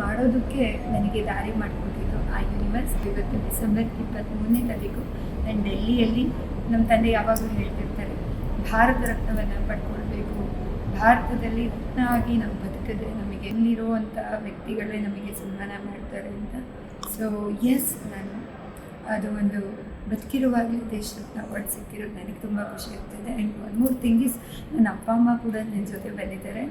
ಮಾಡೋದಕ್ಕೆ ನನಗೆ ದಾರಿ ಮಾಡಿಕೊಟ್ಟಿದ್ದು ಆ ಯೂನಿವರ್ಸ್. ಇವತ್ತು ಡಿಸೆಂಬರ್ 23ನೇ ತಾರೀಕು ನಾನು ಡೆಲ್ಲಿಯಲ್ಲಿ ನಮ್ಮ ತಂದೆ ಯಾವಾಗಲೂ ಹೇಳ್ತಿರ್ತಾರೆ, ಭಾರತ ರತ್ನವನ್ನು ಪಡ್ಕೊಳ್ಬೇಕು, ಭಾರತದಲ್ಲಿ ರತ್ನ ಆಗಿ ನಾವು ಬದುಕಿದ್ರೆ ನಮಗೆ ಎಲ್ಲಿರುವಂಥ ವ್ಯಕ್ತಿಗಳೇ ನಮಗೆ ಸನ್ಮಾನ ಮಾಡ್ತಾರೆ ಅಂತ. ಸೊ ಎಸ್, ನಾನು ಅದು ಒಂದು ಬದುಕಿರುವಾಗಲೇ ದೇಶರತ್ನ ಅವಾರ್ಡ್ ಸಿಕ್ಕಿರೋದು ನನಗೆ ತುಂಬ ಖುಷಿ ಆಗ್ತಿದೆ. And one more thing is, ನನ್ನ ಅಪ್ಪ ಅಮ್ಮ ಕೂಡ ನನ್ನ ಜೊತೆ ಬಂದಿದ್ದಾರೆ.